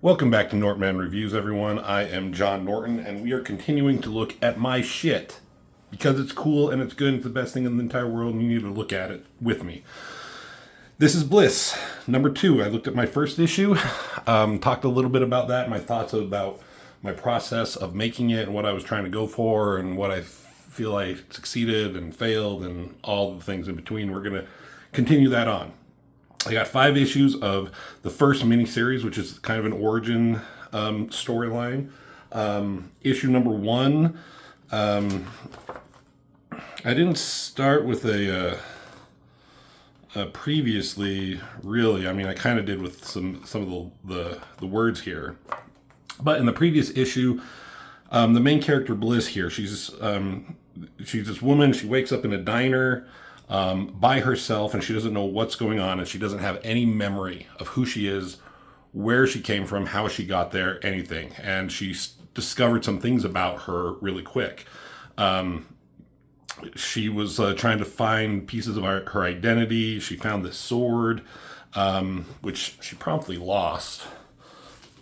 Welcome back to Nortman Reviews, everyone. I am John Norton, and we are continuing to look at my shit because it's cool and it's good and it's the best thing in the entire world, and you need to look at it with me. This is Bliss, number 2. I looked at my first issue, talked a little bit about that, my thoughts about my process of making it and what I was trying to go for and what I feel I succeeded and failed and all the things in between. We're going to continue that on. I got 5 issues of the first miniseries, which is kind of an origin storyline. Issue number 1, I didn't start with a previously, really. I mean, I kind of did with some of the words here. But in the previous issue, the main character Bliss here, she's this woman. She wakes up in a diner by herself, and she doesn't know what's going on, and she doesn't have any memory of who she is, where she came from, how she got there, anything. And she discovered some things about her really quick. She was trying to find pieces of her identity. She found this sword, which she promptly lost,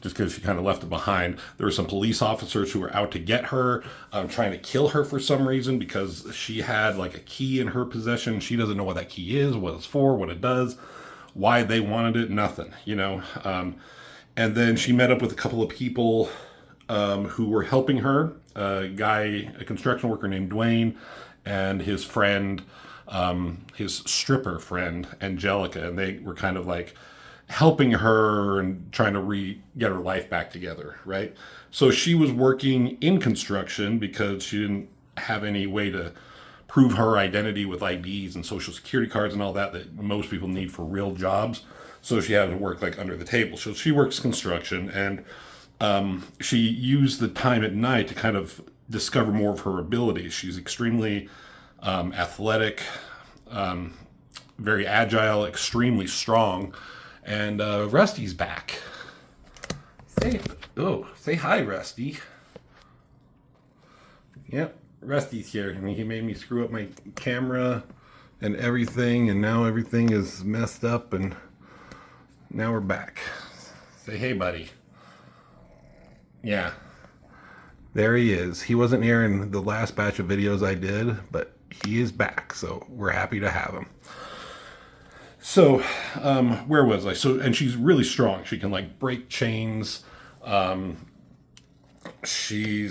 just because she kind of left it behind. There were some police officers who were out to get her, trying to kill her for some reason because she had like a key in her possession. She doesn't know what that key is, what it's for, what it does, why they wanted it, nothing, you know. And then she met up with a couple of people who were helping her, a construction worker named Dwayne, and his friend, his stripper friend, Angelica, and they were kind of like helping her and trying to get her life back together, right? So she was working in construction because she didn't have any way to prove her identity with IDs and social security cards and all that most people need for real jobs. So she had to work like under the table. So she works construction, and she used the time at night to kind of discover more of her abilities. She's extremely athletic, very agile, extremely strong. And Rusty's back. Say hi, Rusty. Yep, Rusty's here. I mean, he made me screw up my camera and everything, and now everything is messed up, and now we're back. Say hey, buddy. Yeah, there he is. He wasn't here in the last batch of videos I did, but he is back, so we're happy to have him. So, where was I? And she's really strong. She can like break chains. She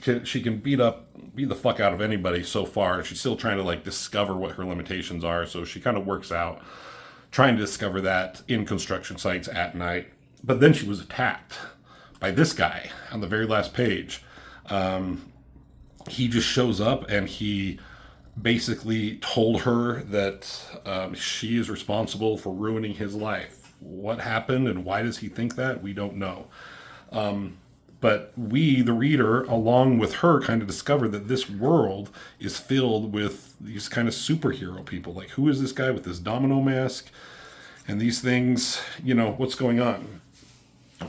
can beat the fuck out of anybody so far. She's still trying to like discover what her limitations are. So she kind of works out trying to discover that in construction sites at night. But then she was attacked by this guy on the very last page. He just shows up and he basically told her that she is responsible for ruining his life. What happened and why does he think that? We don't know. But we, the reader, along with her, kind of discover that this world is filled with these kind of superhero people. Like, who is this guy with this domino mask and these things? You know, what's going on?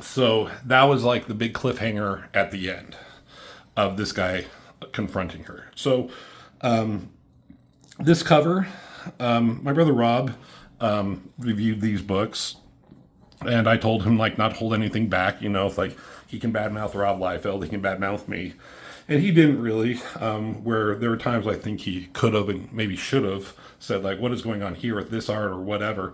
So that was like the big cliffhanger at the end of this guy confronting her. So, this cover, my brother Rob reviewed these books, and I told him like not hold anything back. You know, if like he can badmouth Rob Liefeld, he can badmouth me, and he didn't really. Where there were times I think he could have and maybe should have said like, what is going on here with this art or whatever.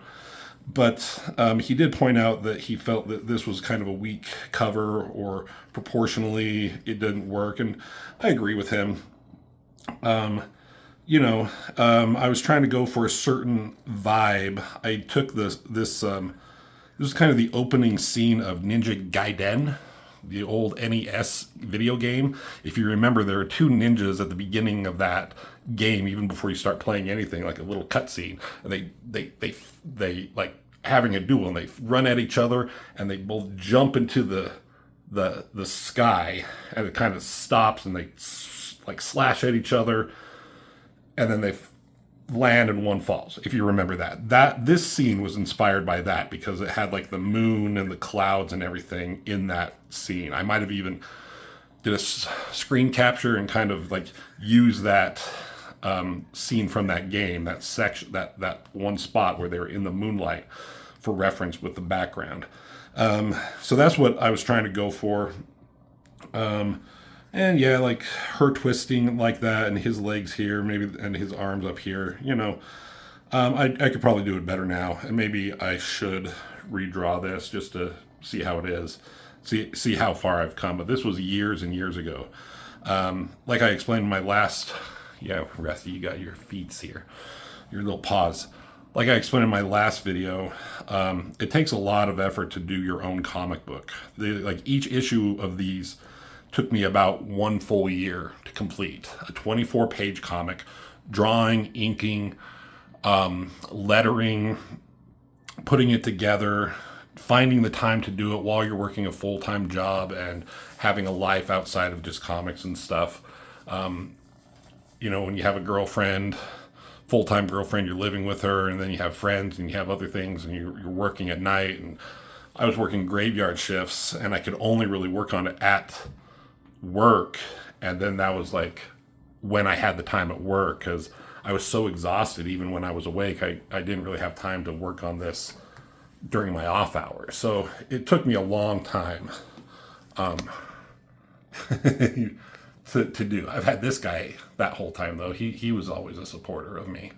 But he did point out that he felt that this was kind of a weak cover, or proportionally it didn't work, and I agree with him. You know, I was trying to go for a certain vibe. I took this was kind of the opening scene of Ninja Gaiden, the old NES video game. If you remember, there are 2 ninjas at the beginning of that game, even before you start playing anything, like a little cutscene. And they like having a duel, and they run at each other, and they both jump into the sky, and it kind of stops, and they like slash at each other. And then they land and one falls, if you remember that. This scene was inspired by that because it had like the moon and the clouds and everything in that scene. I might have even did a screen capture and kind of like use that scene from that game, that section, that one spot where they were in the moonlight for reference with the background. So that's what I was trying to go for. And yeah, like her twisting like that, and his legs here, maybe, and his arms up here. I could probably do it better now, and maybe I should redraw this just to see how it is, see how far I've come. But this was years and years ago. Like I explained in my last, yeah, Rusty, you got your feet here, your little paws. Like I explained in my last video, it takes a lot of effort to do your own comic book. Like each issue of these took me about 1 full year to complete. A 24-page comic, drawing, inking, lettering, putting it together, finding the time to do it while you're working a full-time job and having a life outside of just comics and stuff. When you have a girlfriend, full-time girlfriend, you're living with her, and then you have friends and you have other things, and you're working at night. And I was working graveyard shifts, and I could only really work on it at work. And then that was like when I had the time at work, because I was so exhausted even when I was awake. I didn't really have time to work on this during my off hours. So it took me a long time to do. I've had this guy that whole time, though. He was always a supporter of me.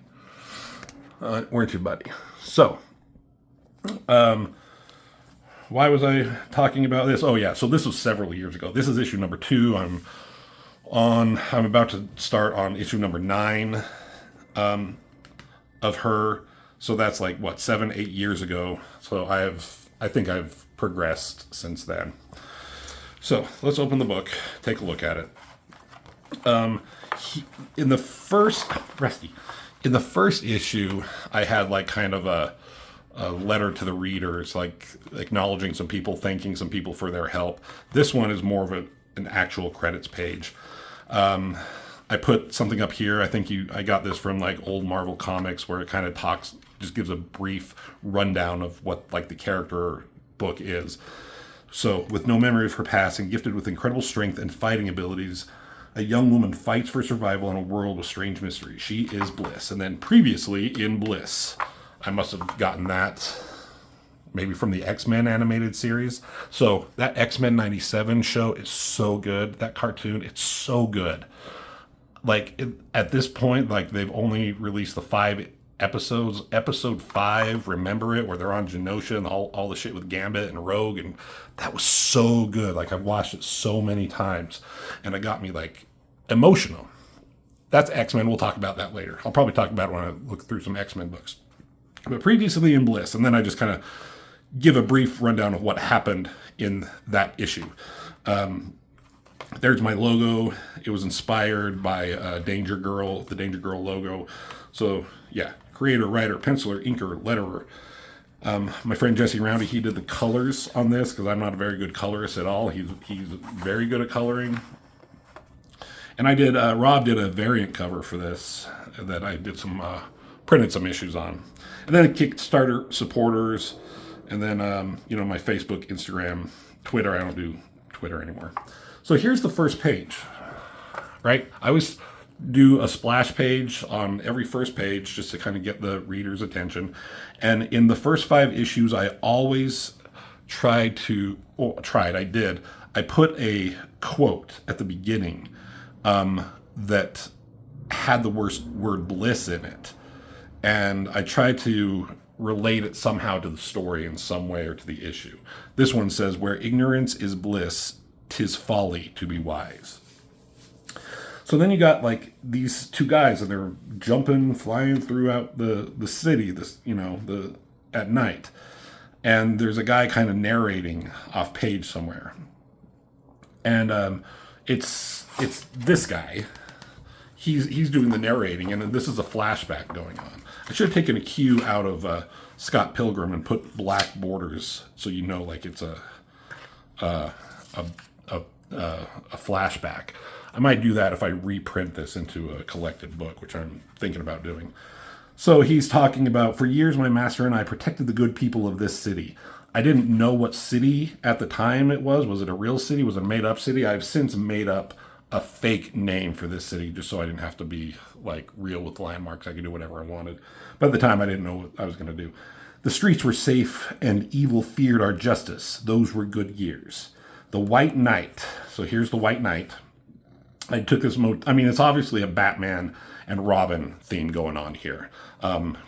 Weren't you, buddy? So, why was I talking about this? Oh, yeah. So this was several years ago. This is issue number 2. I'm about to start on issue number 9 of her. So that's like, what, 7-8 years ago. So I think I've progressed since then. So let's open the book, take a look at it. In the first issue, I had like kind of a letter to the readers, like acknowledging some people, thanking some people for their help. This one is more of an actual credits page. I put something up here. I think I got this from like old Marvel comics, where it kind of just gives a brief rundown of what like the character book is. So, with no memory of her past and gifted with incredible strength and fighting abilities, a young woman fights for survival in a world with strange mysteries. She is Bliss. And then previously in Bliss, I must have gotten that maybe from the X-Men animated series. So that X-Men 97 show is so good. That cartoon, it's so good. Like at this point, like they've only released the 5 episodes. Episode 5, Remember It, where they're on Genosha and all the shit with Gambit and Rogue, and that was so good. Like I've watched it so many times, and it got me like emotional. That's X-Men. We'll talk about that later. I'll probably talk about it when I look through some X-Men books. But previously in Bliss, and then I just kind of give a brief rundown of what happened in that issue. There's my logo. It was inspired by Danger Girl, the Danger Girl logo. So yeah, creator, writer, penciler, inker, letterer. My friend Jesse Roundy, he did the colors on this, because I'm not a very good colorist at all. He's very good at coloring. And I did, Rob did a variant cover for this that I did printed some issues on. And then Kickstarter supporters, and then, my Facebook, Instagram, Twitter. I don't do Twitter anymore. So here's the first page, right? I always do a splash page on every first page just to kind of get the reader's attention. And in the first 5 issues, I always I put a quote at the beginning that had the word bliss in it. And I tried to relate it somehow to the story in some way or to the issue. This one says, "Where ignorance is bliss, 'tis folly to be wise." So then you got like these 2 guys, and they're jumping, flying throughout the city, at night. And there's a guy kind of narrating off page somewhere. And it's this guy. He's doing the narrating, and this is a flashback going on. I should have taken a cue out of Scott Pilgrim and put black borders, so like it's a flashback. I might do that if I reprint this into a collected book, which I'm thinking about doing. So he's talking about, "For years my master and I protected the good people of this city. I didn't know what city at the time it was. Was it a real city? Was it a made-up city? I've since made up a fake name for this city just so I didn't have to be like real with landmarks. I could do whatever I wanted. But at the time I didn't know what I was going to do. The streets were safe and evil feared our justice. Those were good years. The White Knight. So here's the White Knight. I took this I mean, it's obviously a Batman and Robin theme going on here,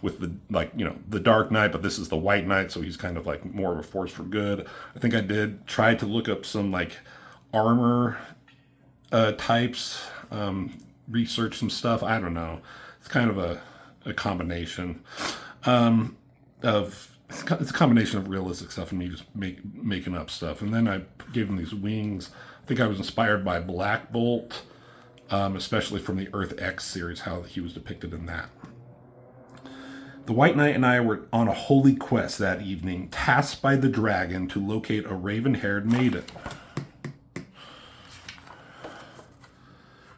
with the, like, you know, the Dark Knight, but this is the White Knight, so he's kind of like more of a force for good. I think I did try to look up some like armor types, research some stuff. I don't know. It's kind of a combination of it's a combination of realistic stuff and me just making up stuff. And then I gave him these wings. I think I was inspired by Black Bolt, especially from the Earth X series, how he was depicted in that. The White Knight and I were on a holy quest that evening, tasked by the dragon to locate a raven-haired maiden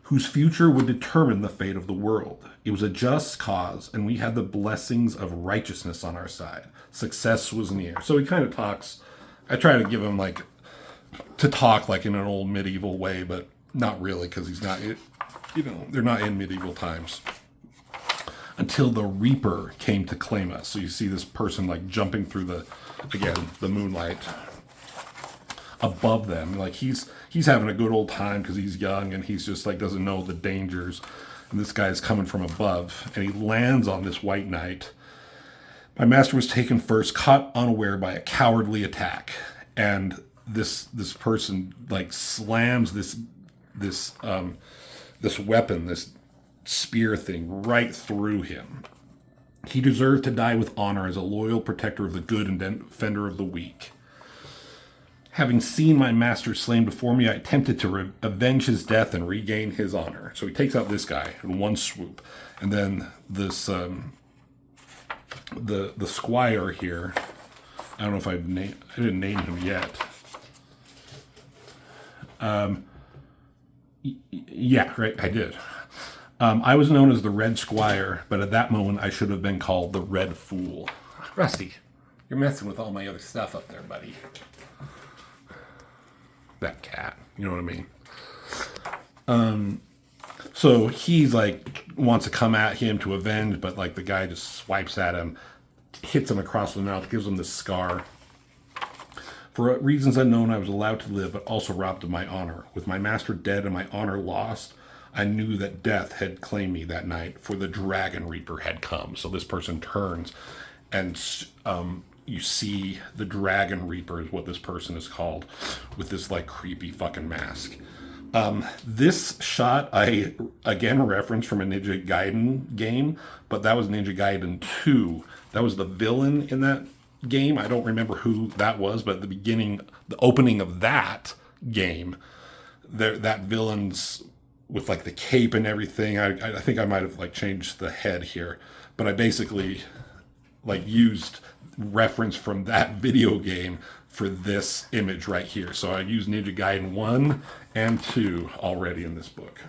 whose future would determine the fate of the world. It was a just cause, and we had the blessings of righteousness on our side. Success was near. So he kind of talks, I try to give him like, to talk like in an old medieval way, but not really, because he's not, you know, they're not in medieval times. Until the Reaper came to claim us. So you see this person like jumping through the moonlight above them. Like he's having a good old time because he's young and he's just like doesn't know the dangers. And this guy's coming from above and he lands on this White Knight. My master was taken first, caught unaware by a cowardly attack. And this person like slams this weapon, this spear thing, right through him. He deserved to die with honor as a loyal protector of the good and defender of the weak. Having seen my master slain before me, I attempted to avenge his death and regain his honor. So he takes out this guy in one swoop. And then this, the squire here, I don't know if I didn't name him yet. Yeah, right, I did. I was known as the Red Squire, but at that moment I should have been called the Red Fool. Rusty, you're messing with all my other stuff up there, buddy. That cat, you know what I mean? So he's like, wants to come at him to avenge, but like the guy just swipes at him, hits him across the mouth, gives him this scar. For reasons unknown, I was allowed to live, but also robbed of my honor. With my master dead and my honor lost, I knew that death had claimed me that night, for the Dragon Reaper had come. So this person turns, and you see the Dragon Reaper is what this person is called, with this like creepy fucking mask. This shot I again referenced from a Ninja Gaiden game, but that was Ninja Gaiden 2. That was the villain in that game. I don't remember who that was, but at the beginning, the opening of that game, that villain's with like the cape and everything. I think I might have like changed the head here, but I basically like used reference from that video game for this image right here. So I used Ninja Gaiden 1 and 2 already in this book.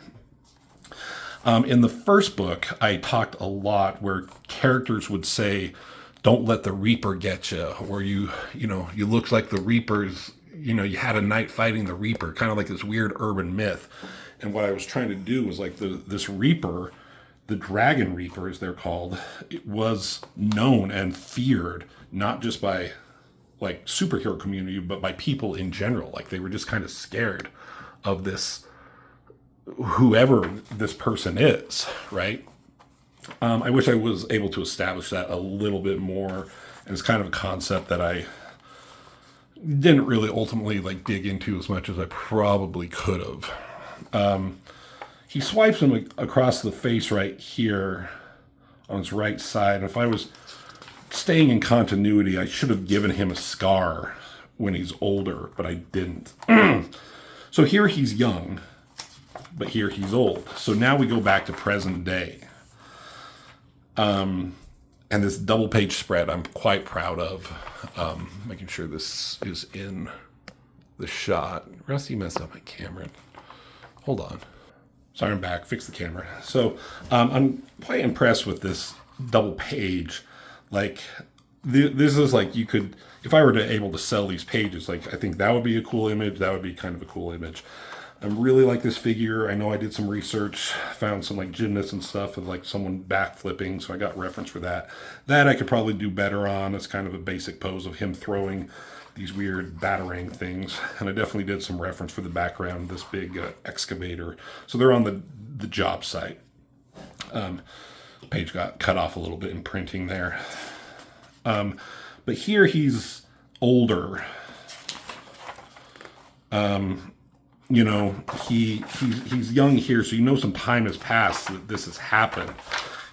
In the first book, I talked a lot where characters would say, "Don't let the Reaper get you," or you look like the Reaper's, you had a night fighting the Reaper, kind of like this weird urban myth. And what I was trying to do was like this Reaper, the Dragon Reaper as they're called, it was known and feared not just by like superhero community, but by people in general. Like they were just kind of scared of this, whoever this person is, right? I wish I was able to establish that a little bit more. And it's kind of a concept that I didn't really ultimately like dig into as much as I probably could have. He swipes him across the face right here on his right side. If I was staying in continuity, I should have given him a scar when he's older, but I didn't. So here he's young, but here he's old. So now we go back to present day. And this double page spread I'm quite proud of. Making sure this is in the shot. Rusty messed up my camera. Hold on. Sorry, I'm back. Fix the camera. So I'm quite impressed with this double page. Like this is like, you could, if I were to able to sell these pages, like I think that would be a cool image. That would be kind of a cool image. I really like this figure. I know I did some research, found some like gymnasts and stuff with like someone backflipping, so I got reference for that. That I could probably do better on. It's kind of a basic pose of him throwing these weird batarang things, and I definitely did some reference for the background, this big excavator. So they're on the job site. Page got cut off a little bit in printing there. But here he's older. You know, he's young here, so you know some time has passed that this has happened.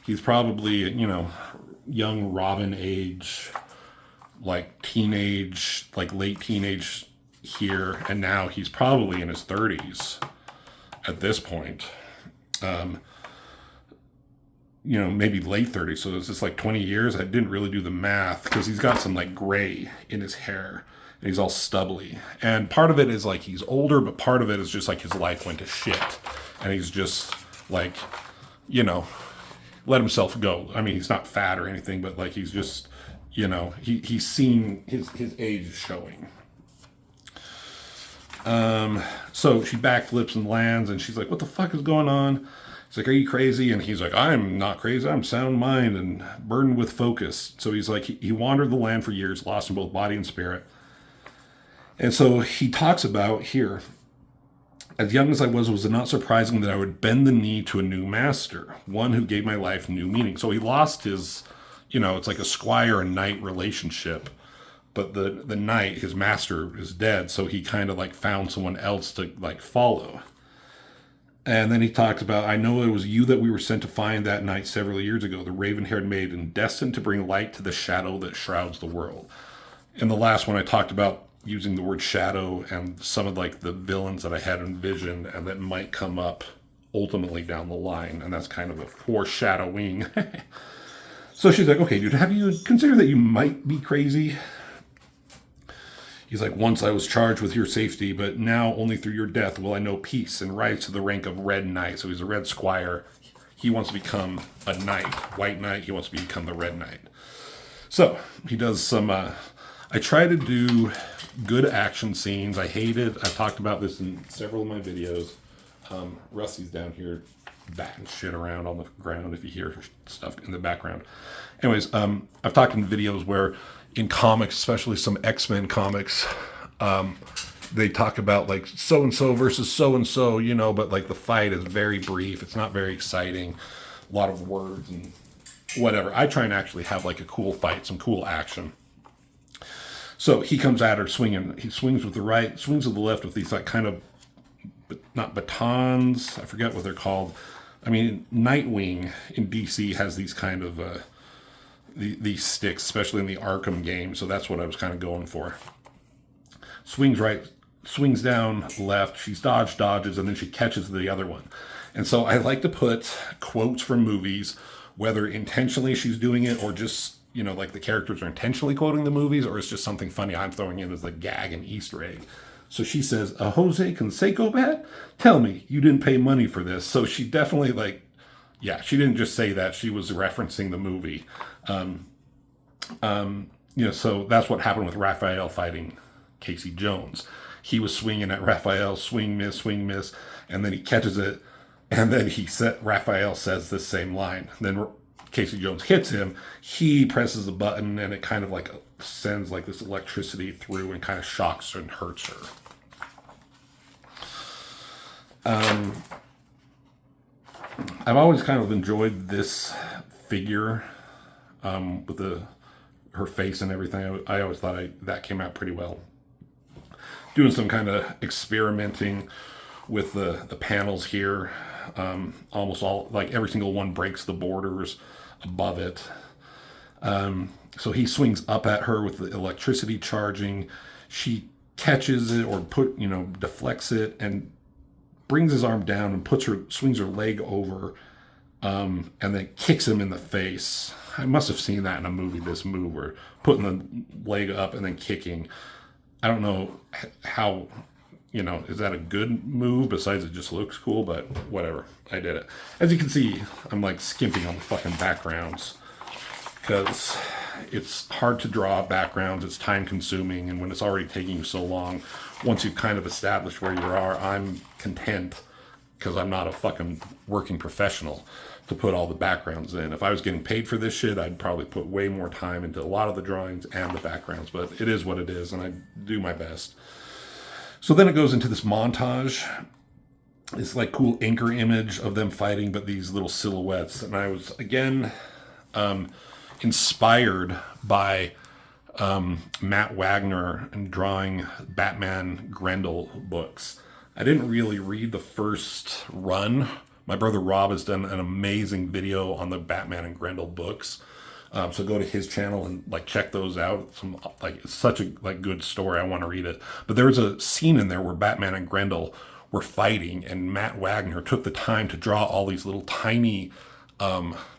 He's probably, you know, young Robin age, like teenage, like late teenage here, and now he's probably in his 30s at this point. You know, maybe late 30s, so it's just like 20 years. I didn't really do the math because he's got some like gray in his hair. And he's all stubbly. And part of it is like he's older, but part of it is just like his life went to shit. And he's just like, you know, let himself go. I mean, he's not fat or anything, but like he's just, you know, he's seen his age is showing. So she backflips and lands, and she's like, what the fuck is going on? He's like, are you crazy? And he's like, I'm not crazy. I'm sound mind and burdened with focus. So he's like, he wandered the land for years, lost in both body and spirit. And so he talks about here, as young as I was it not surprising that I would bend the knee to a new master, one who gave my life new meaning. So he lost his, you know, it's like a squire and knight relationship, but the knight, his master, is dead. So he kind of like found someone else to like follow. And then he talks about, I know it was you that we were sent to find that night several years ago, the raven-haired maiden, destined to bring light to the shadow that shrouds the world. In the last one, I talked about using the word shadow and some of like the villains that I had envisioned and that might come up ultimately down the line. And that's kind of a foreshadowing. So she's like, okay, dude, have you considered that you might be crazy? He's like, once I was charged with your safety, but now only through your death will I know peace and rise to the rank of Red Knight. So he's a Red Squire. He wants to become a knight, White Knight. He wants to become the Red Knight. So he does some, I try to do good action scenes. I hate it. I've talked about this in several of my videos. Rusty's down here batting shit around on the ground if you hear stuff in the background. Anyways, I've talked in videos where in comics, especially some X-Men comics, they talk about like so-and-so versus so-and-so, you know, but like the fight is very brief. It's not very exciting. A lot of words and whatever. I try and actually have like a cool fight, some cool action. So he comes at her swinging. He swings with the right, swings with the left with these like kind of, not batons. I forget what they're called. I mean, Nightwing in DC has these kind of, these sticks, especially in the Arkham game. So that's what I was kind of going for. Swings right, swings down left. She's dodges, and then she catches the other one. And so I like to put quotes from movies, whether intentionally she's doing it or just, you know, like the characters are intentionally quoting the movies, or it's just something funny I'm throwing in as a gag and Easter egg. So she says, a Jose Canseco bat? Tell me, you didn't pay money for this. So she definitely like, yeah, she didn't just say that. She was referencing the movie. You know, so that's what happened with Raphael fighting Casey Jones. He was swinging at Raphael, swing, miss, and then he catches it. And then Raphael says this same line. Then Casey Jones hits him. He presses the button, and it kind of like sends like this electricity through and kind of shocks her and hurts her. I've always kind of enjoyed this figure with her face and everything. I always thought that came out pretty well. Doing some kind of experimenting with the panels here. Almost all, like every single one breaks the borders above it. So he swings up at her with the electricity charging. She catches it or deflects it and brings his arm down and swings her leg over, and then kicks him in the face. I must have seen that in a movie, this move, where putting the leg up and then kicking. I don't know how, is that a good move besides it just looks cool, but whatever. I did it. As you can see, I'm like skimping on the fucking backgrounds because, it's hard to draw backgrounds, it's time consuming, and when it's already taking you so long, once you've kind of established where you are, I'm content, because I'm not a fucking working professional, to put all the backgrounds in. If I was getting paid for this shit, I'd probably put way more time into a lot of the drawings and the backgrounds, but it is what it is, and I do my best. So then it goes into this montage. It's like cool anchor image of them fighting, but these little silhouettes. And I was, again, inspired by Matt Wagner and drawing Batman Grendel books. I didn't really read the first run. My brother Rob has done an amazing video on the Batman and Grendel books. So go to his channel and like check those out. It's such a good story. I want to read it. But there's a scene in there where Batman and Grendel were fighting, and Matt Wagner took the time to draw all these little tiny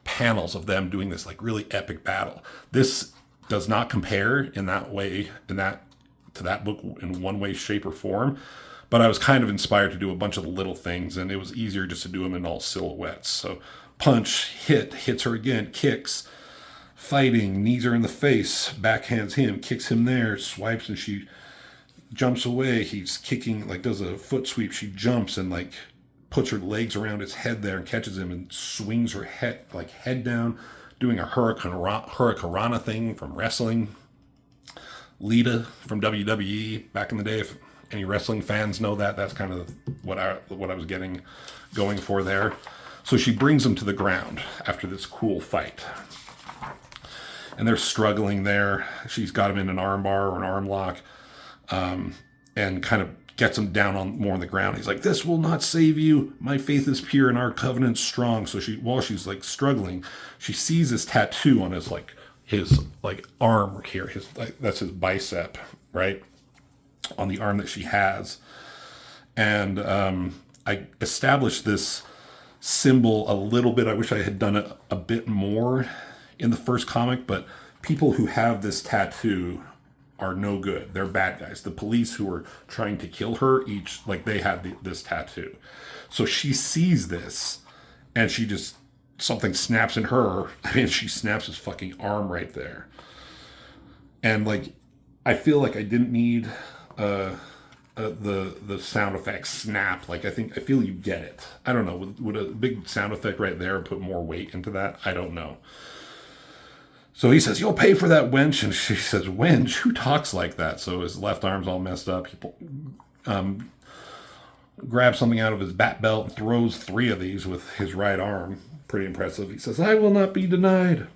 panels of them doing this like really epic battle. This does not compare in that way to that book in one way, shape, or form. But I was kind of inspired to do a bunch of little things, and it was easier just to do them in all silhouettes. So punch, hits her again, kicks, fighting, knees her in the face, backhands him, kicks him there, swipes, and she jumps away. He's kicking, like does a foot sweep. She jumps and like puts her legs around his head there and catches him and swings her head down, doing a hurricanrana thing from wrestling. Lita from WWE back in the day, if any wrestling fans know that, that's kind of what I was going for there. So she brings him to the ground after this cool fight. And they're struggling there. She's got him in an armbar or an arm lock, and kind of gets him down more on the ground. He's like, "This will not save you. My faith is pure and our covenant strong." So while she's like struggling, she sees this tattoo on his arm here. That's his bicep, right? On the arm that she has. And I established this symbol a little bit. I wish I had done it a bit more in the first comic, but people who have this tattoo are no good. They're bad guys. The police who were trying to kill her, they had this tattoo. So she sees this, and something snaps in her. I mean, she snaps his fucking arm right there. And I feel like I didn't need the sound effect snap. I feel you get it. I don't know. Would a big sound effect right there put more weight into that? I don't know. So he says, "You'll pay for that, wench." And she says, "Wench? Who talks like that?" So his left arm's all messed up. He grabs something out of his bat belt and throws 3 of these with his right arm. Pretty impressive. He says, "I will not be denied."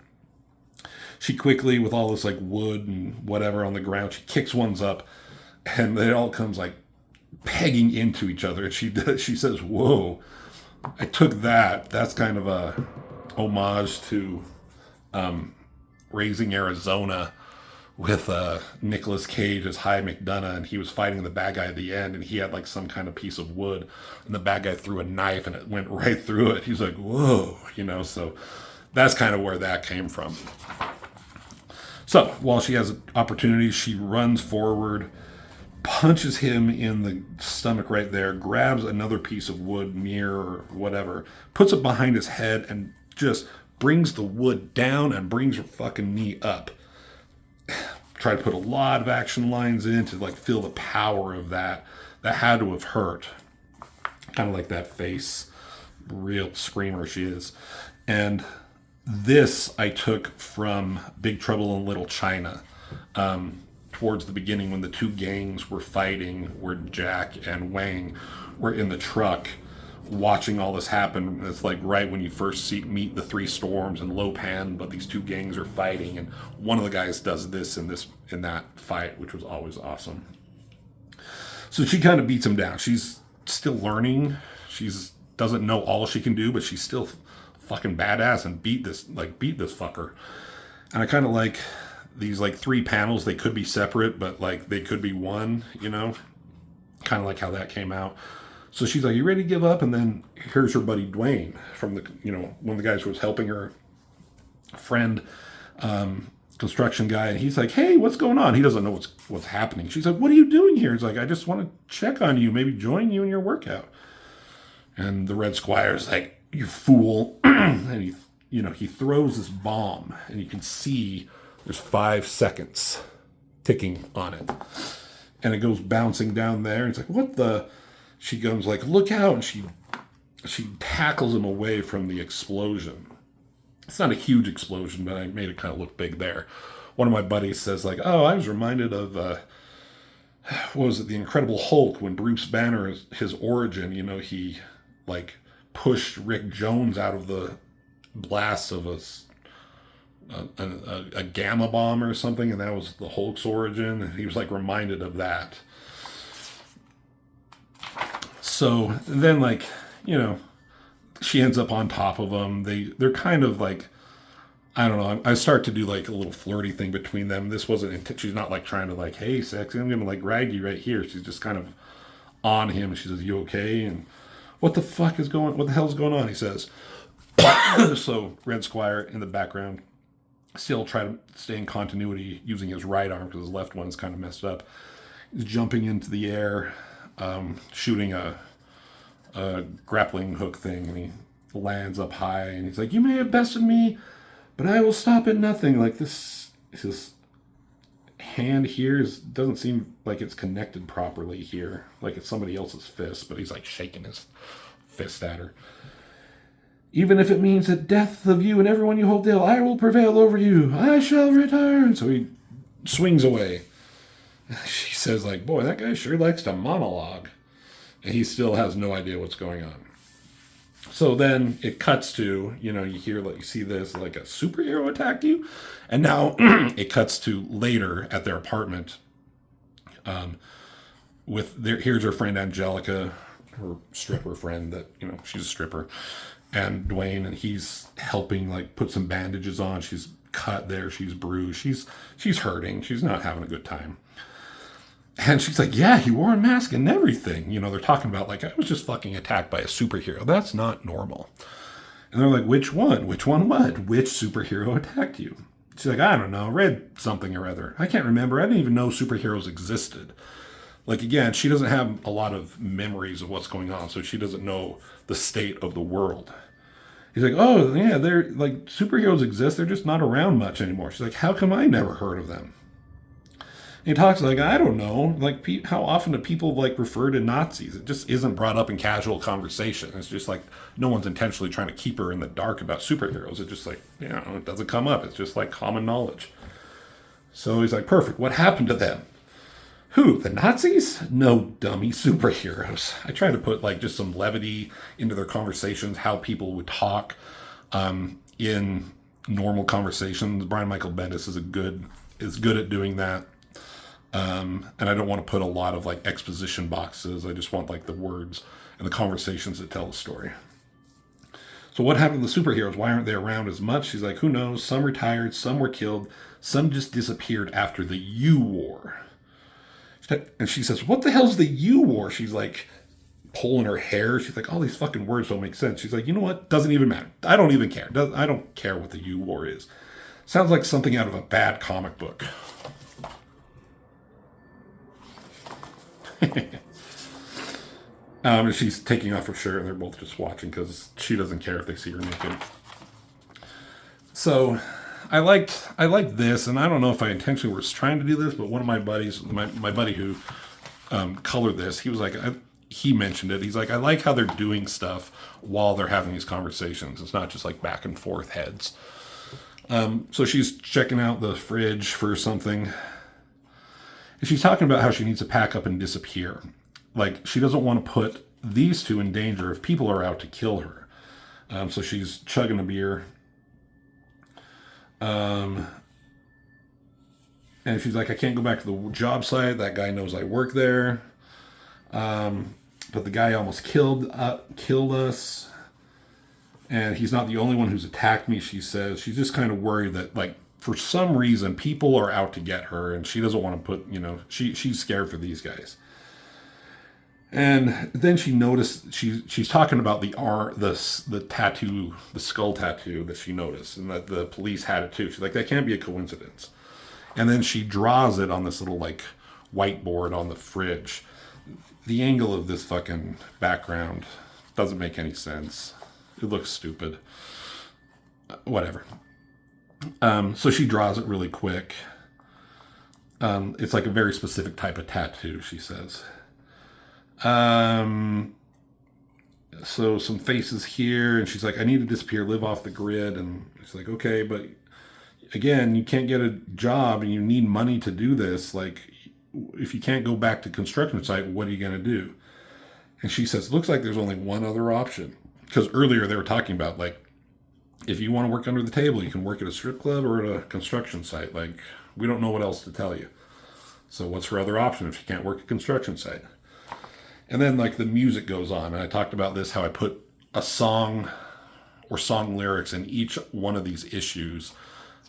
She quickly, with all this wood and whatever on the ground, she kicks ones up, and it all comes pegging into each other. And she says, "Whoa, I took that." That's kind of a homage to Raising Arizona with Nicolas Cage as Hy McDonough, and he was fighting the bad guy at the end, and he had some kind of piece of wood, and the bad guy threw a knife and it went right through it. He's like, "Whoa," so that's kind of where that came from. So while she has opportunities, she runs forward, punches him in the stomach right there, grabs another piece of wood, mirror or whatever, puts it behind his head, and just brings the wood down and brings her fucking knee up. Try to put a lot of action lines in to feel the power of that. That had to have hurt. Kind of like that face. Real screamer she is. And this I took from Big Trouble in Little China. Towards the beginning when the 2 gangs were fighting, where Jack and Wang were in the truck watching all this happen. It's right when you first meet the 3 storms and Lopan, but these 2 gangs are fighting, and one of the guys does this in that fight, which was always awesome. So she kind of beats him down. She's still learning. Doesn't know all she can do, but she's still fucking badass and beat this fucker. And I kind of like these 3 panels. They could be separate, but they could be one, kind of like how that came out. So she's like, "You ready to give up?" And then here's her buddy Dwayne from one of the guys who was helping her friend, construction guy. And he's like, "Hey, what's going on?" He doesn't know what's happening. She's like, "What are you doing here?" He's like, "I just want to check on you, maybe join you in your workout." And the Red Squire's like, "You fool." And he throws this bomb, and you can see There's 5 seconds ticking on it. And it goes bouncing down there. It's like, what the? She goes like, look out. And she tackles him away from the explosion. It's not a huge explosion, but I made it kind of look big there. One of my buddies says like, oh, I was reminded of, what was it, The Incredible Hulk, when Bruce Banner, his origin, you know, he like pushed Rick Jones out of the blast of a gamma bomb or something, and that was the Hulk's origin. And he was like reminded of that. So then, like, you know, she ends up on top of him. They're kind of like, I don't know. I start to do like a little flirty thing between them. This wasn't. She's not like trying to like, hey, sexy, I'm gonna like rag you right here. She's just kind of on him. She says, "You okay?" And what the hell's going on? He says. So Red Squire in the background, still try to stay in continuity using his right arm because his left one's kind of messed up. He's jumping into the air, shooting a grappling hook thing, and he lands up high. And he's like, "You may have bested me, but I will stop at nothing." Like this, his hand here doesn't seem like it's connected properly here. Like it's somebody else's fist, but he's like shaking his fist at her. "Even if it means the death of you and everyone you hold dear, I will prevail over you. I shall return." So he swings away. She says like, "Boy, that guy sure likes to monologue." And he still has no idea what's going on. So then it cuts to, you know, you see this, like a superhero attacked you. And now it cuts to later at their apartment. Here's her friend Angelica, her stripper friend that, you know, she's a stripper. And Dwayne, and he's helping like put some bandages on. She's cut there. She's bruised. She's hurting. She's not having a good time. And she's like, "Yeah, he wore a mask and everything." You know, they're talking about like, I was just fucking attacked by a superhero. That's not normal. And they're like, "Which one? Which one what? Which superhero attacked you?" She's like, "I don't know. Read something or other. I can't remember. I didn't even know superheroes existed." Like, again, she doesn't have a lot of memories of what's going on, so she doesn't know the state of the world. He's like, "Oh, yeah, they're like, superheroes exist. They're just not around much anymore." She's like, "How come I never heard of them?" He talks like, "I don't know, like how often do people like refer to Nazis?" It just isn't brought up in casual conversation. It's just like no one's intentionally trying to keep her in the dark about superheroes. It's just like, you know, it doesn't come up. It's just like common knowledge. So he's like, "Perfect. What happened to them?" "Who? The Nazis? No, dummy, superheroes." I try to put like just some levity into their conversations, how people would talk in normal conversations. Brian Michael Bendis is good at doing that. And I don't want to put a lot of like exposition boxes. I just want like the words and the conversations that tell the story. "So what happened to the superheroes? Why aren't they around as much?" She's like, "Who knows? Some retired, some were killed, some just disappeared after the U-War." And she says, "What the hell's the U-War?" She's like pulling her hair. She's like, all these fucking words don't make sense. She's like, "You know what? Doesn't even matter. I don't even care. I don't care what the U-War is. Sounds like something out of a bad comic book." She's taking off her shirt, and they're both just watching because she doesn't care if they see her naked. So I liked this, and I don't know if I intentionally was trying to do this, but one of my buddies, my buddy who colored this, he was like, he mentioned it. He's like, "I like how they're doing stuff while they're having these conversations. It's not just like back and forth heads." So she's checking out the fridge for something. And she's talking about how she needs to pack up and disappear. Like, she doesn't want to put these two in danger if people are out to kill her. So she's chugging a beer. And she's like, "I can't go back to the job site. That guy knows I work there. But the guy almost killed us. And he's not the only one who's attacked me," she says. She's just kind of worried that, like, for some reason, people are out to get her, and she doesn't want to put, you know, she's scared for these guys. And then she noticed, she's talking about the tattoo, the skull tattoo that she noticed, and that the police had it too. She's like, "That can't be a coincidence." And then she draws it on this little, like, whiteboard on the fridge. The angle of this fucking background doesn't make any sense. It looks stupid. Whatever. So she draws it really quick. It's like a very specific type of tattoo, she says. So some faces here, and she's like, I need to disappear, live off the grid. And she's like, okay, but again, you can't get a job and you need money to do this. Like, if you can't go back to construction site, what are you going to do? And she says, looks like there's only one other option. Because earlier they were talking about, like, if you want to work under the table, you can work at a strip club or at a construction site. Like, we don't know what else to tell you. So what's her other option if she can't work at a construction site? And then, like, the music goes on. And I talked about this, how I put a song or song lyrics in each one of these issues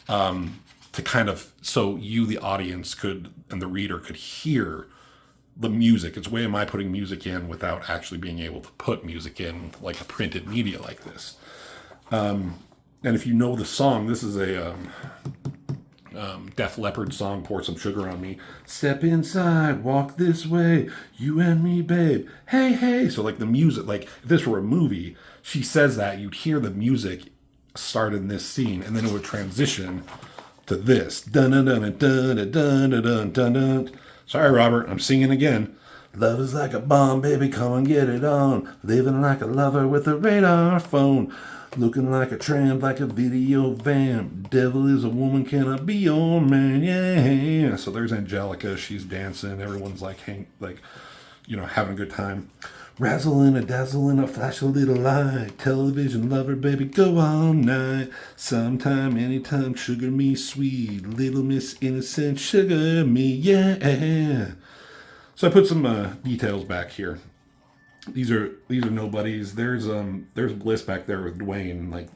to kind of, so you, the audience, could, and the reader could hear the music. It's a way of my putting music in without actually being able to put music in like a printed media like this. And if you know the song, this is a Def Leppard song, Pour Some Sugar on Me. Step inside, walk this way, you and me, babe. Hey, hey. So like the music, like if this were a movie, she says that, you'd hear the music start in this scene, and then it would transition to this. Dun dun dun dun dun dun dun dun dun. Sorry, Robert, I'm singing again. Love is like a bomb, baby, come and get it on. Living like a lover with a radar phone. Looking like a tramp, like a video vamp. Devil is a woman, can I be your man? Yeah. So there's Angelica, she's dancing. Everyone's like, having a good time. Razzle and a dazzle and a flash a little light. Television lover, baby, go all night. Sometime, anytime, sugar me sweet. Little Miss Innocent, sugar me, yeah. So I put some details back here. These are nobodies. There's Bliss back there with Dwayne, like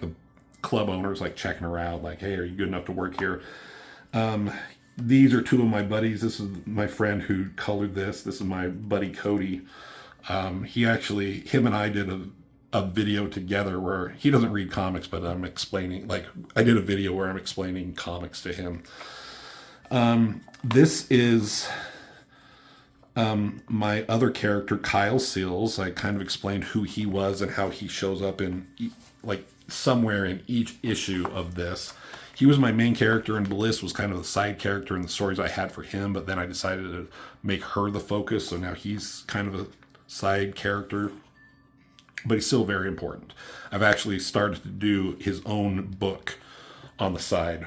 the club owners, like checking her out, like, hey, are you good enough to work here? These are two of my buddies. This is my friend who colored this. This is my buddy Cody. Him and I did a video together where he doesn't read comics, but I'm explaining, like, I did a video where I'm explaining comics to him. This is my other character, Kyle Seals. I kind of explained who he was and how he shows up in, like, somewhere in each issue of this. He was my main character, and Bliss was kind of the side character in the stories I had for him, but then I decided to make her the focus, so now he's kind of a side character, but he's still very important. I've actually started to do his own book on the side,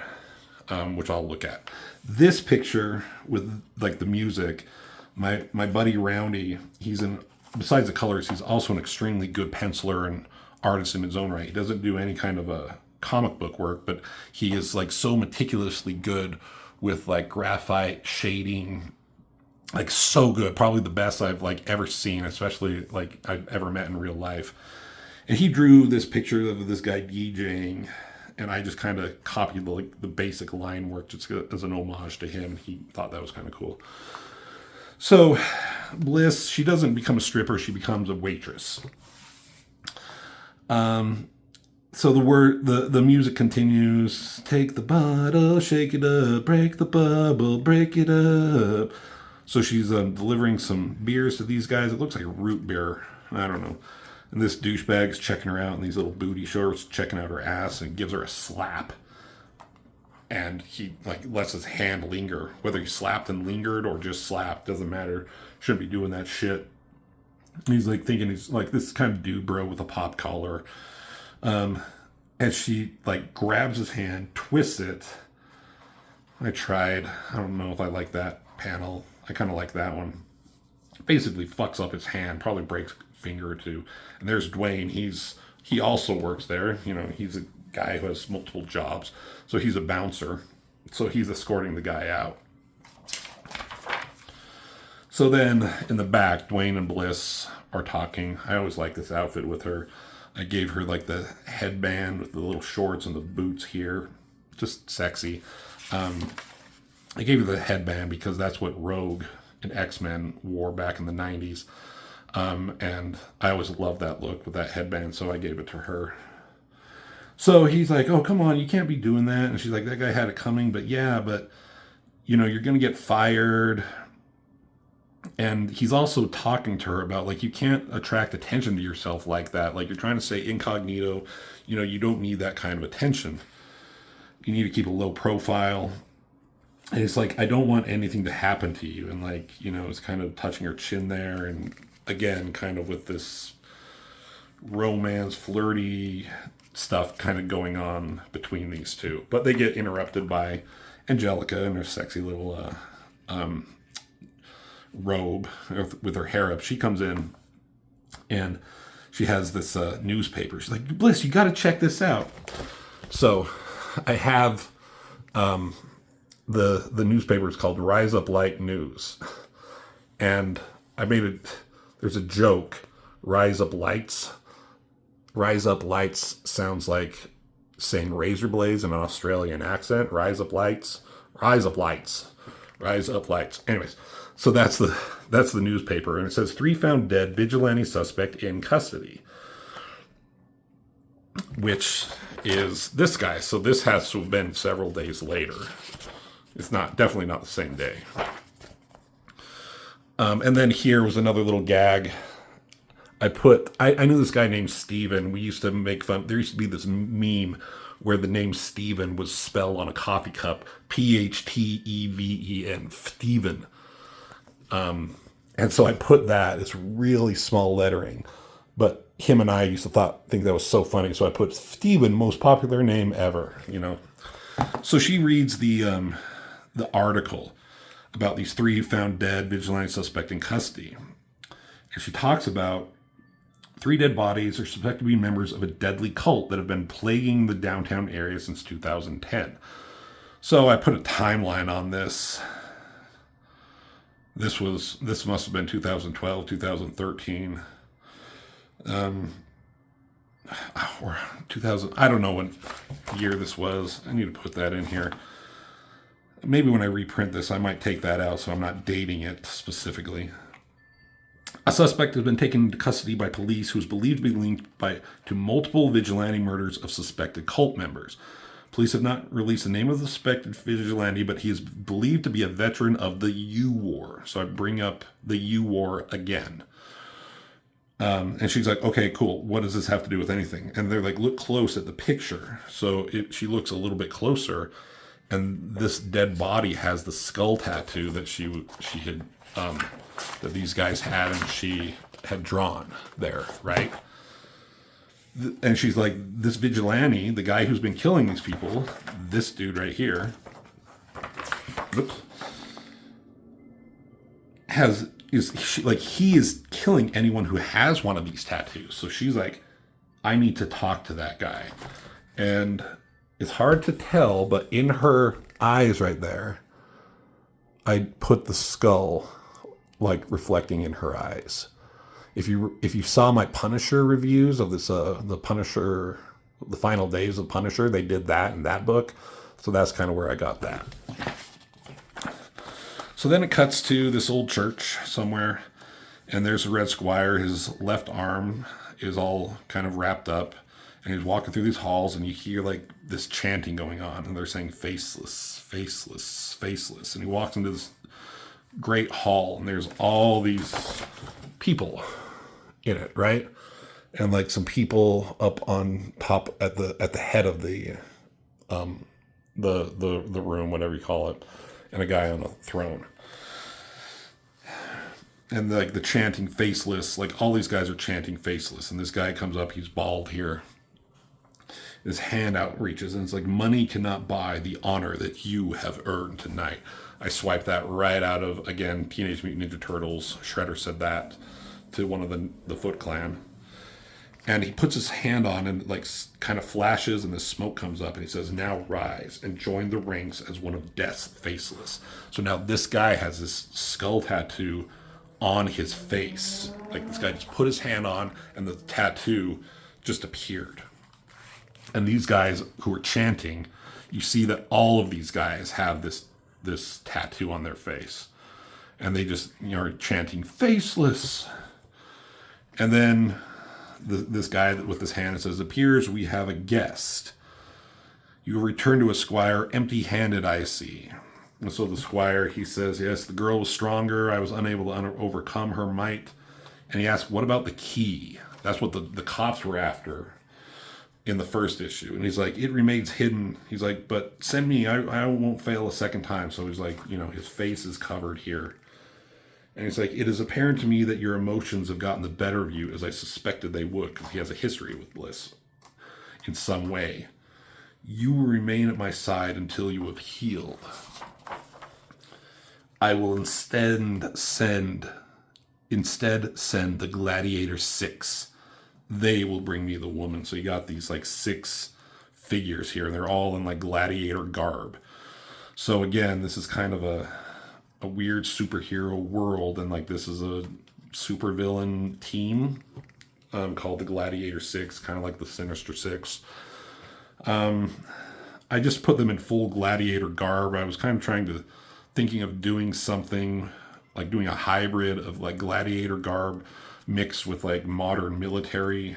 which I'll look at. This picture with, like, the music, my buddy Roundy, besides the colors, he's also an extremely good penciler and artist in his own right. He doesn't do any kind of a comic book work, but he is like so meticulously good with like graphite shading, like so good, probably the best I've like ever seen, especially like I've ever met in real life. And he drew this picture of this guy DJing, and I just kind of copied the basic line work just as an homage to him. He thought that was kind of cool. So Bliss, she doesn't become a stripper, she becomes a waitress. So the music continues. Take the bottle, shake it up, break the bubble, break it up. So she's delivering some beers to these guys. It looks like a root beer. I don't know. And this douchebag's checking her out in these little booty shorts, checking out her ass, and gives her a slap. And he like lets his hand linger. Whether he slapped and lingered or just slapped, doesn't matter. Shouldn't be doing that shit. He's like thinking he's like this kind of dude bro with a pop collar. And she like grabs his hand, twists it. I tried. I don't know if I like that panel. I kind of like that one. Basically fucks up his hand, probably breaks a finger or two. And there's Dwayne. He also works there. You know, he's a guy who has multiple jobs. So he's a bouncer. So he's escorting the guy out. So then in the back, Dwayne and Bliss are talking. I always like this outfit with her. I gave her like the headband with the little shorts and the boots here. Just sexy. I gave her the headband because that's what Rogue and X-Men wore back in the 90s. And I always loved that look with that headband, so I gave it to her. So he's like, oh, come on, you can't be doing that. And she's like, that guy had it coming, but yeah, but, you know, you're going to get fired. And he's also talking to her about, like, you can't attract attention to yourself like that. Like, you're trying to say incognito, you know, you don't need that kind of attention. you need to keep a low profile. And it's like, I don't want anything to happen to you. And like, it's kind of touching her chin there. And again, kind of with this romance, flirty stuff kind of going on between these two. But they get interrupted by Angelica and her sexy little robe with her hair up. She comes in and she has this newspaper. She's like, Bliss, you got to check this out. So I have the newspaper is called Rise Up Light News. And I made it, there's a joke, Rise Up Lights. Rise Up Lights sounds like saying razor blades in an Australian accent. Rise Up Lights, Rise Up Lights, Rise Up Lights. Anyways, so that's the newspaper, and it says 3 found dead, vigilante suspect in custody, which is this guy. So this has to have been several days later. It's definitely not the same day. And then here was another little gag. I knew this guy named Steven. We used to make fun. There used to be this meme where the name Steven was spelled on a coffee cup, Phteven, Steven. And so I put that. It's really small lettering, but him and I used to think that was so funny. So I put Steven, most popular name ever. So she reads the article about these 3 found dead, vigilante suspect in custody, and she talks about 3 dead bodies are suspected to be members of a deadly cult that have been plaguing the downtown area since 2010. So I put a timeline on this. This must have been 2012, 2013, or 2000. I don't know what year this was. I need to put that in here. Maybe when I reprint this, I might take that out so I'm not dating it specifically. A suspect has been taken into custody by police who is believed to be linked to multiple vigilante murders of suspected cult members. Police have not released the name of the suspected vigilante, but he is believed to be a veteran of the U-War. So I bring up the U-War again. And she's like, okay, cool. What does this have to do with anything? And they're like, look close at the picture. So she looks a little bit closer, and this dead body has the skull tattoo that she had, that these guys had, and she had drawn there, right? And she's like, this vigilante, the guy who's been killing these people, this dude right here, he is killing anyone who has one of these tattoos. So she's like, I need to talk to that guy. And it's hard to tell, but in her eyes right there, I put the skull like reflecting in her eyes. If you saw my Punisher reviews of this, the Punisher, the final days of Punisher, they did that in that book. So that's kind of where I got that. So then it cuts to this old church somewhere, and there's a Red Squire. His left arm is all kind of wrapped up, and he's walking through these halls, and you hear like this chanting going on, and they're saying faceless, faceless, faceless. And he walks into this great hall, and there's all these people in it, right? And like some people up on top at the head of the room, whatever you call it, and a guy on a throne. And like the chanting faceless, like all these guys are chanting faceless, and this guy comes up, he's bald here. His hand out reaches, and it's like, money cannot buy the honor that you have earned tonight. I swiped that right out of, again, Teenage Mutant Ninja Turtles. Shredder said that to one of the Foot Clan. And he puts his hand on and like kind of flashes, and the smoke comes up, and he says, now rise and join the ranks as one of death's faceless. So now this guy has this skull tattoo on his face. Like this guy just put his hand on, and the tattoo just appeared. And these guys who are chanting, you see that all of these guys have this tattoo on their face, and they just are chanting faceless. And then this guy with his hand, it says, appears we have a guest. You return to a squire empty-handed, I see. And so the squire, he says, yes, the girl was stronger. I was unable to overcome her might. And he asks, what about the key? That's what the cops were after in the first issue. And he's like, it remains hidden. He's like, but send me, I won't fail a second time. So he's like, his face is covered here. And he's like, it is apparent to me that your emotions have gotten the better of you as I suspected they would, because he has a history with Bliss in some way. You will remain at my side until you have healed. I will instead send the Gladiator 6. They will bring me the woman. So you got these like 6 figures here, and they're all in like gladiator garb. So again, this is kind of a weird superhero world, and like this is a supervillain team called the Gladiator 6, kind of like the Sinister Six. I just put them in full gladiator garb. I was kind of thinking of doing something like doing a hybrid of like gladiator garb mixed with like modern military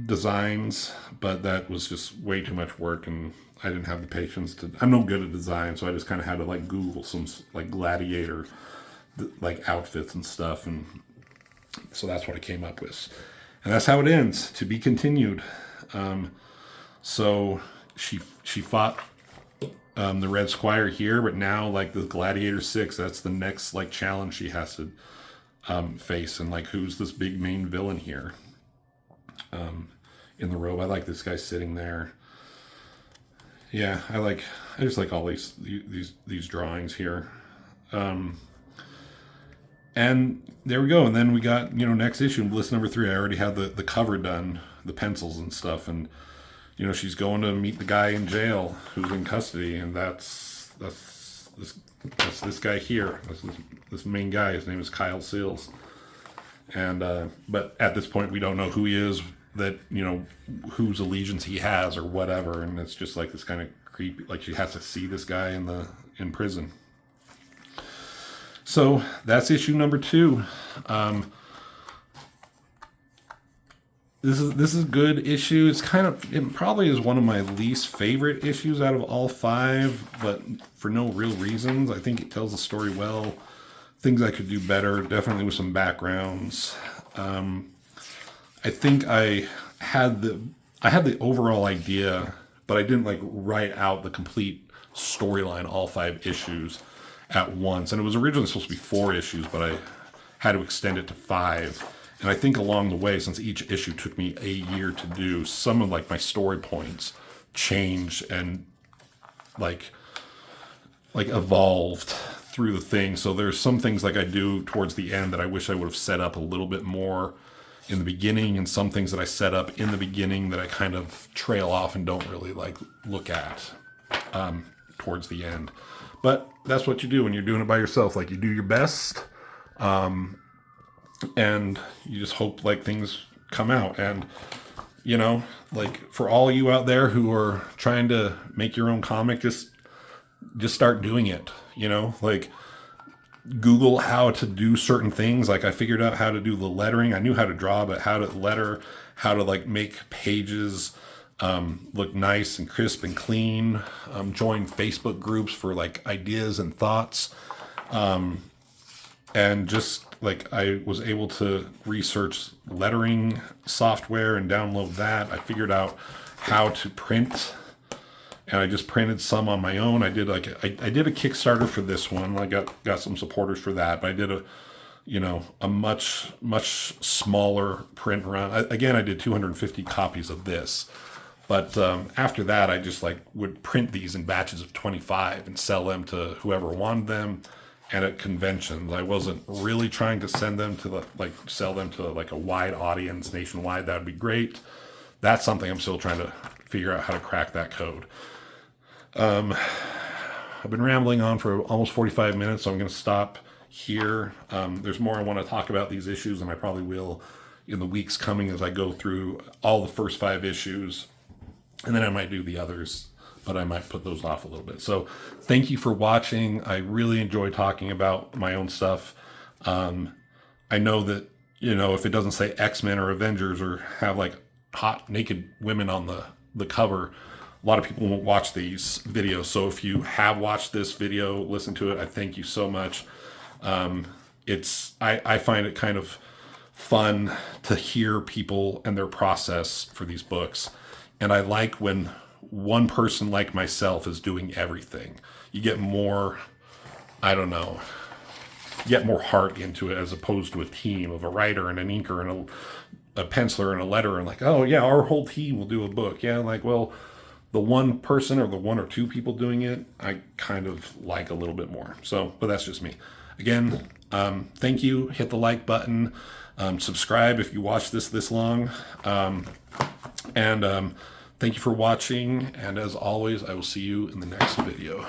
designs, but that was just way too much work, and I didn't have the patience to. I'm no good at design, so I just kind of had to like Google some like gladiator like outfits and stuff, and so that's what I came up with, and that's how it ends. To be continued. So she fought the Red Squire here, but now like the Gladiator 6, that's the next like challenge she has to face, and like who's this big main villain here in the robe. I like this guy sitting there. Yeah, I just like all these drawings here. And there we go. And then we got, next issue, Bliss number 3. I already had the cover done, the pencils and stuff, and she's going to meet the guy in jail who's in custody, and that's this guy here. This main guy. His name is Kyle Seals. And but at this point, we don't know who he is, that whose allegiance he has or whatever, and it's just like this kind of creepy. Like she has to see this guy in prison. So that's issue number 2. This is a good issue. It probably is one of my least favorite issues out of all 5, but for no real reasons. I think it tells the story well. Things I could do better, definitely with some backgrounds. I think I had the overall idea, but I didn't like write out the complete storyline, all 5 issues at once. And it was originally supposed to be 4 issues, but I had to extend it to 5. And I think along the way, since each issue took me a year to do, some of like my story points changed and like evolved through the thing. So there's some things like I do towards the end that I wish I would have set up a little bit more in the beginning, and some things that I set up in the beginning that I kind of trail off and don't really like look at towards the end. But that's what you do when you're doing it by yourself. Like you do your best, and you just hope like things come out. And like for all you out there who are trying to make your own comic, just start doing it. Like Google how to do certain things. Like I figured out how to do the lettering. I knew how to draw, but how to letter, how to like make pages look nice and crisp and clean. Join Facebook groups for like ideas and thoughts. And just like I was able to research lettering software and download that. I figured out how to print, and I just printed some on my own. I did I did a Kickstarter for this one. I got some supporters for that, but I did a much smaller print run. I did 250 copies of this. But after that, I just like would print these in batches of 25 and sell them to whoever wanted them. And at conventions, I wasn't really trying to sell them to like a wide audience nationwide. That would be great. That's something I'm still trying to figure out how to crack that code. I've been rambling on for almost 45 minutes, so I'm going to stop here. There's more I want to talk about these issues, and I probably will in the weeks coming as I go through all the first 5 issues. And then I might do the others, but I might put those off a little bit. So thank you for watching. I really enjoy talking about my own stuff. I know that, if it doesn't say X-Men or Avengers or have like hot naked women on the cover, a lot of people won't watch these videos. So if you have watched this video, listen to it, I thank you so much. I find it kind of fun to hear people and their process for these books. And I like when one person like myself is doing everything. You get more, I don't know, get more heart into it as opposed to a team of a writer and an inker and a penciler and a letterer, and like, oh yeah, our whole team will do a book. Yeah, like, well, the one person or the one or two people doing it, I kind of like a little bit more. So, but that's just me. Again, thank you. Hit the like button. Subscribe if you watch this long. And thank you for watching. And as always, I will see you in the next video.